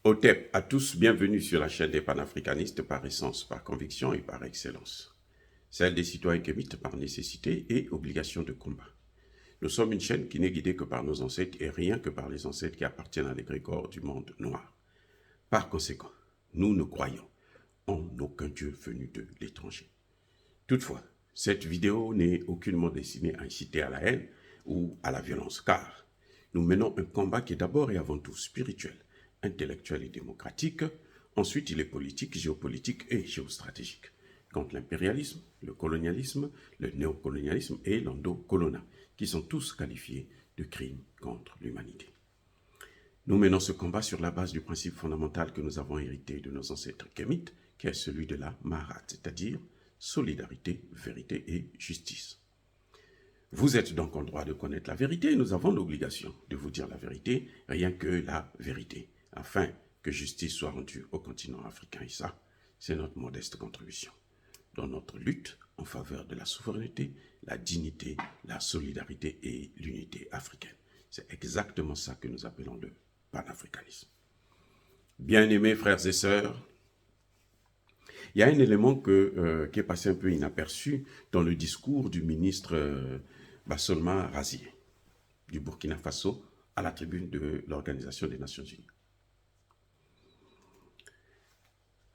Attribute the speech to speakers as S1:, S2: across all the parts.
S1: Otep à tous, bienvenue sur la chaîne des panafricanistes par essence, par conviction et par excellence. Celle des citoyens kémites par nécessité et obligation de combat. Nous sommes une chaîne qui n'est guidée que par nos ancêtres et rien que par les ancêtres qui appartiennent à l'égrégore du monde noir. Par conséquent, nous ne croyons en aucun Dieu venu de l'étranger. Toutefois, cette vidéo n'est aucunement destinée à inciter à la haine ou à la violence, car nous menons un combat qui est d'abord et avant tout spirituel, intellectuel et démocratique. Ensuite, il est politique, géopolitique et géostratégique, contre l'impérialisme, le colonialisme, le néocolonialisme et l'endocolonat, qui sont tous qualifiés de crimes contre l'humanité. Nous menons ce combat sur la base du principe fondamental que nous avons hérité de nos ancêtres kémites, qui est celui de la Marat, c'est-à-dire solidarité, vérité et justice. Vous êtes donc en droit de connaître la vérité et nous avons l'obligation de vous dire la vérité, rien que la vérité, afin que justice soit rendue au continent africain. Et ça, c'est notre modeste contribution dans notre lutte en faveur de la souveraineté, la dignité, la solidarité et l'unité africaine. C'est exactement ça que nous appelons le panafricanisme. Bien-aimés frères et sœurs, il y a un élément qui est passé un peu inaperçu dans le discours du ministre Bassolma Razié du Burkina Faso à la tribune de l'Organisation des Nations Unies.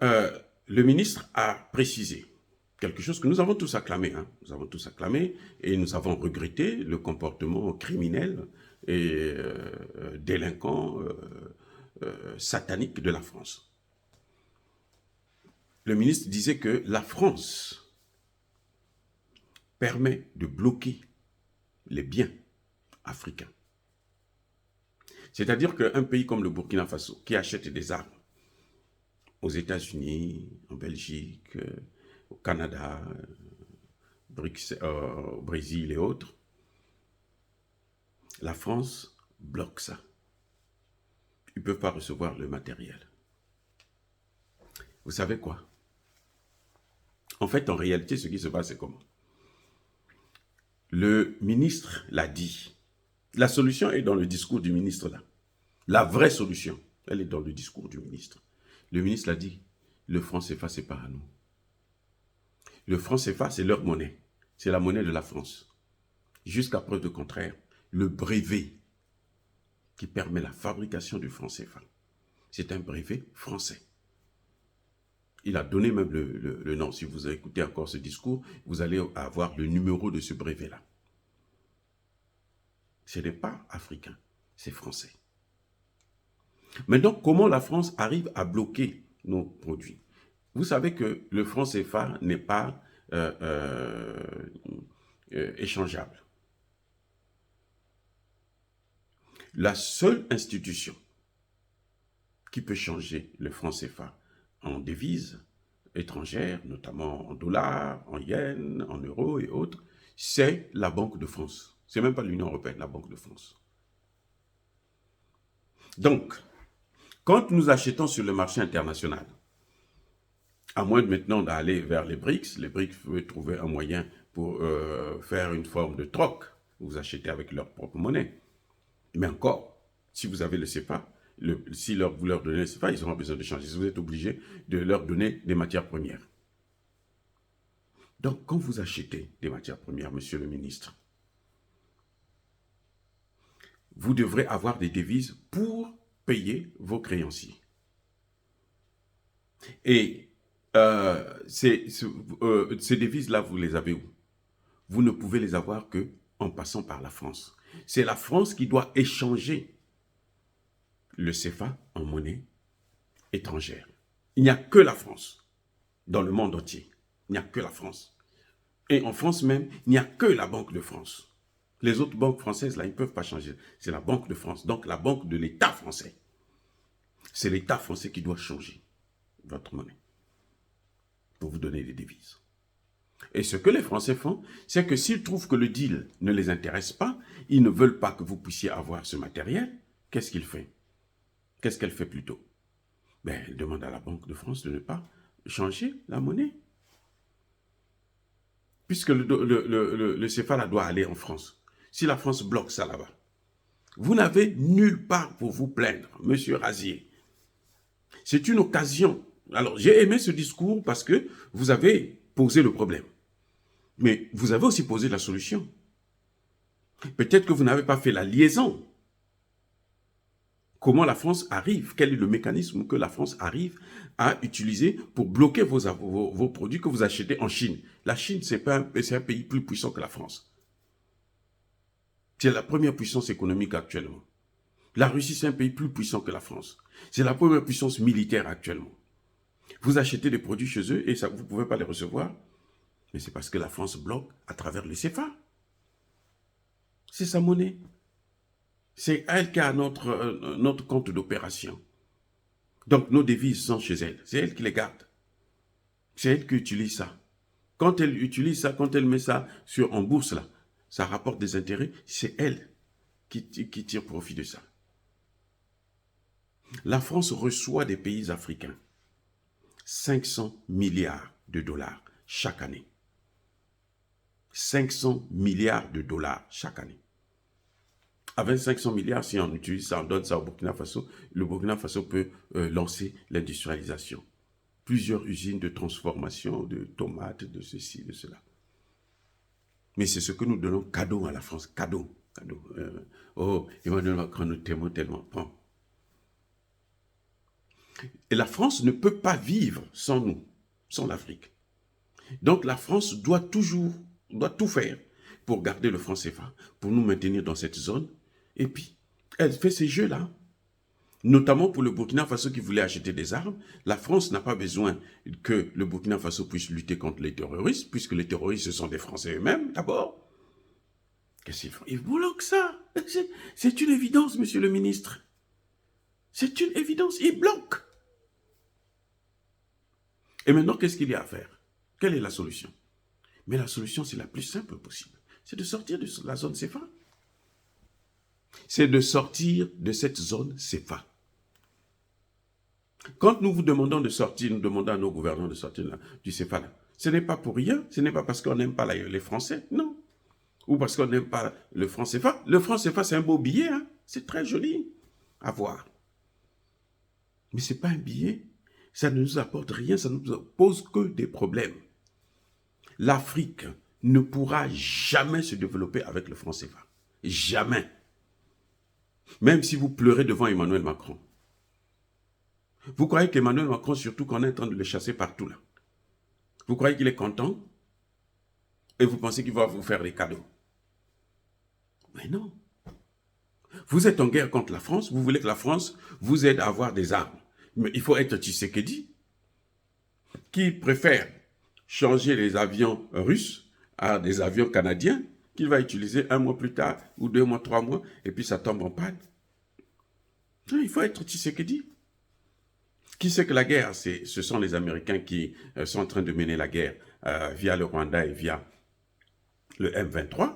S1: Le ministre a précisé quelque chose que nous avons tous acclamé. Nous avons tous acclamé et nous avons regretté le comportement criminel et délinquant, satanique de la France. Le ministre disait que la France permet de bloquer les biens africains. C'est-à-dire qu'un pays comme le Burkina Faso, qui achète des armes aux États-Unis, en Belgique, au Canada, au Brésil et autres, la France bloque ça. Ils ne peuvent pas recevoir le matériel. Vous savez quoi? En fait, en réalité, ce qui se passe, c'est comment? Le ministre l'a dit. La solution est dans le discours du ministre là. La vraie solution, elle est dans le discours du ministre. Le ministre l'a dit, le franc CFA, c'est pas à nous. Le franc CFA, c'est leur monnaie. C'est la monnaie de la France. Jusqu'à preuve de contraire, le brevet qui permet la fabrication du franc CFA, c'est un brevet français. Il a donné même le nom. Si vous écoutez encore ce discours, vous allez avoir le numéro de ce brevet-là. Ce n'est pas africain, c'est français. Maintenant, comment la France arrive à bloquer nos produits? Vous savez que le franc CFA n'est pas échangeable. La seule institution qui peut changer le franc CFA en devises étrangères, notamment en dollars, en yens, en euros et autres, c'est la Banque de France. Ce n'est même pas l'Union européenne, la Banque de France. Donc, quand nous achetons sur le marché international, à moins de maintenant d'aller vers les BRICS veulent trouver un moyen pour faire une forme de troc. Vous achetez avec leur propre monnaie. Mais encore, si vous avez le CFA, si vous leur donnez le CFA, ils auront besoin de changer. Vous êtes obligé de leur donner des matières premières. Donc, quand vous achetez des matières premières, monsieur le ministre, vous devrez avoir des devises pour payer vos créanciers. Et ces devises-là, vous les avez où? Vous ne pouvez les avoir qu'en passant par la France. C'est la France qui doit échanger le CFA en monnaie étrangère. Il n'y a que la France dans le monde entier. Il n'y a que la France. Et en France même, il n'y a que la Banque de France. Les autres banques françaises, là, ils ne peuvent pas changer. C'est la Banque de France, donc la banque de l'État français. C'est l'État français qui doit changer votre monnaie pour vous donner des devises. Et ce que les Français font, c'est que s'ils trouvent que le deal ne les intéresse pas, ils ne veulent pas que vous puissiez avoir ce matériel, qu'est-ce qu'ils font? Qu'est-ce qu'elle fait plutôt? Ben, elle demande à la Banque de France de ne pas changer la monnaie. Puisque le CFA là, doit aller en France. Si la France bloque ça là-bas, vous n'avez nulle part pour vous plaindre, monsieur Razié. C'est une occasion. Alors, j'ai aimé ce discours parce que vous avez posé le problème. Mais vous avez aussi posé la solution. Peut-être que vous n'avez pas fait la liaison. Comment la France arrive, quel est le mécanisme que la France arrive à utiliser pour bloquer vos produits que vous achetez en Chine. La Chine, c'est un pays plus puissant que la France. C'est la première puissance économique actuellement. La Russie, c'est un pays plus puissant que la France. C'est la première puissance militaire actuellement. Vous achetez des produits chez eux et ça, vous ne pouvez pas les recevoir. Mais c'est parce que la France bloque à travers le CFA. C'est sa monnaie. C'est elle qui a notre compte d'opération. Donc nos devises sont chez elle. C'est elle qui les garde. C'est elle qui utilise ça. Quand elle utilise ça, quand elle met ça en bourse, là, ça rapporte des intérêts, c'est elle qui tire profit de ça. La France reçoit des pays africains 500 milliards de dollars chaque année. 500 milliards de dollars chaque année. Avec 500 milliards, si on utilise ça, on donne ça au Burkina Faso, le Burkina Faso peut lancer l'industrialisation. Plusieurs usines de transformation de tomates, de ceci, de cela. Mais c'est ce que nous donnons cadeau à la France. Cadeau. Emmanuel Macron nous témoigne tellement. Bon. Et la France ne peut pas vivre sans nous, sans l'Afrique. Donc la France doit tout faire pour garder le franc CFA, pour nous maintenir dans cette zone. Et puis, elle fait ces jeux-là. Notamment pour le Burkina Faso qui voulait acheter des armes. La France n'a pas besoin que le Burkina Faso puisse lutter contre les terroristes, puisque les terroristes, ce sont des Français eux-mêmes, d'abord. Qu'est-ce qu'ils font? Ils bloquent ça. C'est une évidence, monsieur le ministre. C'est une évidence. Ils bloquent. Et maintenant, qu'est-ce qu'il y a à faire? Quelle est la solution? Mais la solution, c'est la plus simple possible. C'est de sortir de la zone CFA. C'est de sortir de cette zone CFA. Quand nous vous demandons de sortir, nous demandons à nos gouvernants de sortir du CFA, ce n'est pas pour rien, ce n'est pas parce qu'on n'aime pas les Français, non. Ou parce qu'on n'aime pas le franc CFA. Le franc CFA, c'est un beau billet, hein? C'est très joli à voir. Mais ce n'est pas un billet, ça ne nous apporte rien, ça ne nous pose que des problèmes. L'Afrique ne pourra jamais se développer avec le franc CFA. Jamais. Même si vous pleurez devant Emmanuel Macron. Vous croyez qu'Emmanuel Macron, surtout qu'on est en train de le chasser partout là, vous croyez qu'il est content? Et vous pensez qu'il va vous faire des cadeaux? Mais non. Vous êtes en guerre contre la France, vous voulez que la France vous aide à avoir des armes. Mais il faut être Tshisekedi, qui préfère changer les avions russes à des avions canadiens, qu'il va utiliser 1 mois plus tard, ou 2 mois, 3 mois, et puis ça tombe en panne. Il faut être Tshisekedi. Qui sait que la guerre, ce sont les Américains qui sont en train de mener la guerre via le Rwanda et via le M23.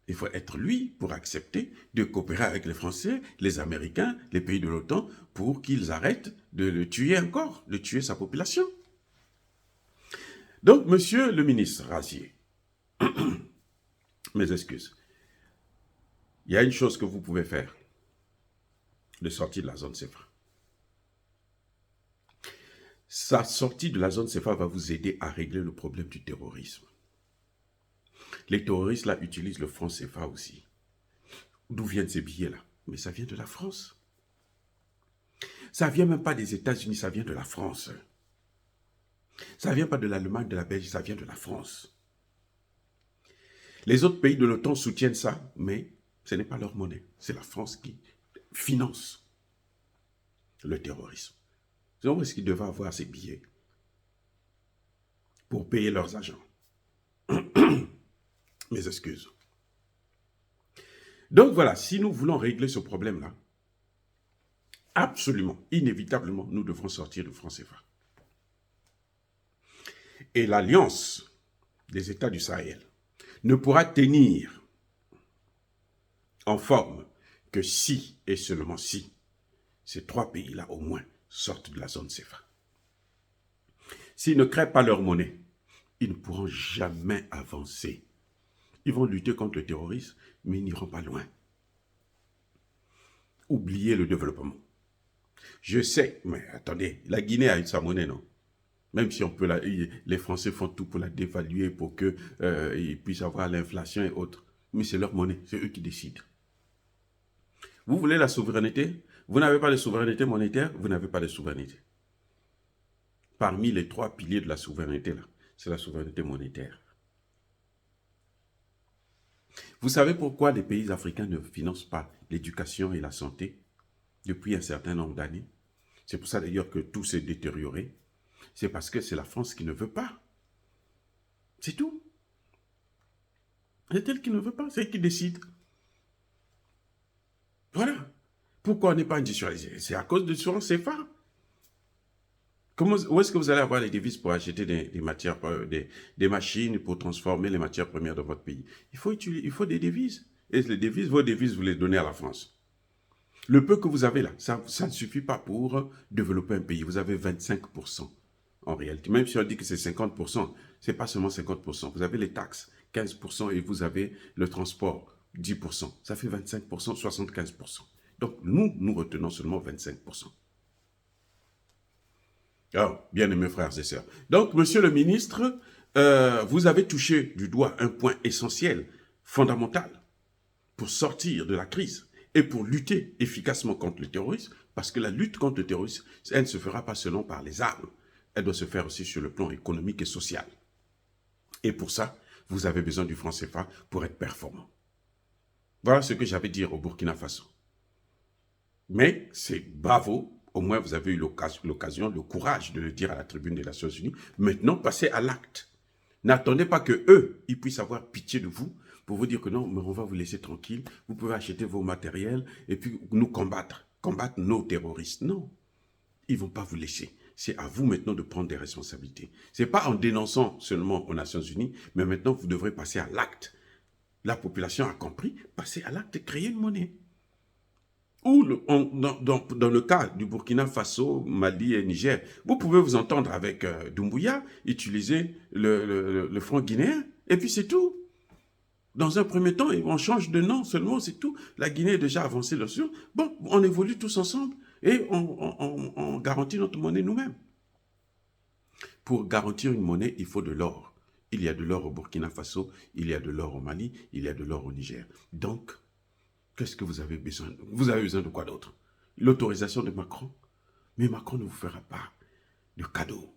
S1: Il faut être lui pour accepter de coopérer avec les Français, les Américains, les pays de l'OTAN, pour qu'ils arrêtent de le tuer encore, de tuer sa population. Donc, monsieur le ministre Razier, mes excuses, il y a une chose que vous pouvez faire, de sortir de la zone CFA. Sa sortie de la zone CFA va vous aider à régler le problème du terrorisme. Les terroristes, là, utilisent le franc CFA aussi. D'où viennent ces billets-là? Mais ça vient de la France. Ça ne vient même pas des États-Unis, ça vient de la France. Ça ne vient pas de l'Allemagne, de la Belgique, ça vient de la France. Les autres pays de l'OTAN soutiennent ça, mais ce n'est pas leur monnaie. C'est la France qui finance le terrorisme. Donc, où est-ce qu'ils devaient avoir ces billets pour payer leurs agents? Mes excuses. Donc voilà, si nous voulons régler ce problème-là, absolument, inévitablement, nous devrons sortir du franc CFA. Et l'alliance des États du Sahel ne pourra tenir en forme que si et seulement si ces 3 pays-là au moins sortent de la zone CFA. S'ils ne créent pas leur monnaie, ils ne pourront jamais avancer. Ils vont lutter contre le terrorisme, mais ils n'iront pas loin. oublier le développement. Je sais, mais attendez, la Guinée a eu sa monnaie, non? Même si on peut les Français font tout pour la dévaluer, pour qu'ils puissent avoir l'inflation et autres. Mais c'est leur monnaie, c'est eux qui décident. Vous voulez la souveraineté? Vous n'avez pas de souveraineté monétaire, vous n'avez pas de souveraineté. Parmi les 3 piliers de la souveraineté, là, c'est la souveraineté monétaire. Vous savez pourquoi les pays africains ne financent pas l'éducation et la santé depuis un certain nombre d'années? C'est pour ça d'ailleurs que tout s'est détérioré. C'est parce que c'est la France qui ne veut pas. C'est tout. C'est elle qui ne veut pas, c'est elle qui décide. Voilà. Pourquoi on n'est pas industrialisé? C'est à cause de ce CFA. Où est-ce que vous allez avoir les devises pour acheter des machines pour transformer les matières premières de votre pays? Il faut des devises. Et les devises, vos devises, vous les donnez à la France. Le peu que vous avez là, ça ne suffit pas pour développer un pays. Vous avez 25%. En réalité, même si on dit que c'est 50%, ce n'est pas seulement 50%. Vous avez les taxes, 15%, et vous avez le transport, 10%. Ça fait 25%, 75%. Donc, nous retenons seulement 25%. Alors, bien-aimés frères et sœurs. Donc, monsieur le ministre, vous avez touché du doigt un point essentiel, fondamental, pour sortir de la crise et pour lutter efficacement contre le terrorisme, parce que la lutte contre le terrorisme, elle ne se fera pas seulement par les armes, elle doit se faire aussi sur le plan économique et social. Et pour ça, vous avez besoin du franc CFA pour être performant. Voilà ce que j'avais à dire au Burkina Faso. Mais c'est bravo, au moins vous avez eu l'occasion, le courage de le dire à la tribune des Nations Unies. Maintenant, passez à l'acte. N'attendez pas que eux, ils puissent avoir pitié de vous pour vous dire que non, mais on va vous laisser tranquille, vous pouvez acheter vos matériels et puis nous combattre nos terroristes. Non, ils ne vont pas vous laisser. C'est à vous maintenant de prendre des responsabilités. Ce n'est pas en dénonçant seulement aux Nations Unies, mais maintenant vous devrez passer à l'acte. La population a compris, passer à l'acte et créer une monnaie. Ou dans le cas du Burkina Faso, Mali et Niger, vous pouvez vous entendre avec Doumbouya, utiliser le franc guinéen, et puis c'est tout. Dans un premier temps, on change de nom seulement, c'est tout. La Guinée est déjà avancée là-dessus. Bon, on évolue tous ensemble et on garantit notre monnaie nous-mêmes. Pour garantir une monnaie, il faut de l'or. Il y a de l'or au Burkina Faso, il y a de l'or au Mali, il y a de l'or au Niger. Donc, qu'est-ce que vous avez besoin? Vous avez besoin de quoi d'autre? L'autorisation de Macron? Mais Macron ne vous fera pas de cadeau.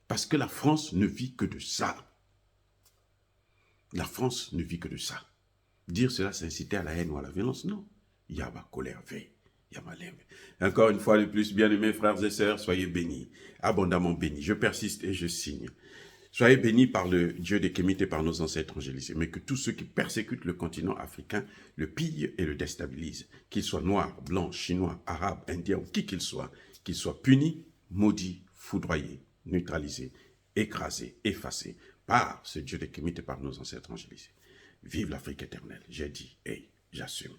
S1: Parce que la France ne vit que de ça. La France ne vit que de ça. Dire cela, c'est inciter à la haine ou à la violence? Non. Il y a ma colère veille. Il y a ma lèvre. Encore une fois de plus, bien-aimés frères et sœurs, soyez bénis, abondamment bénis. Je persiste et je signe. Soyez bénis par le Dieu des Kémites et par nos ancêtres angélisés, mais que tous ceux qui persécutent le continent africain le pillent et le déstabilisent, qu'ils soient noirs, blancs, chinois, arabes, indiens ou qui qu'ils soient punis, maudits, foudroyés, neutralisés, écrasés, effacés par ce Dieu des Kémites et par nos ancêtres angélisés. Vive l'Afrique éternelle, j'ai dit et j'assume.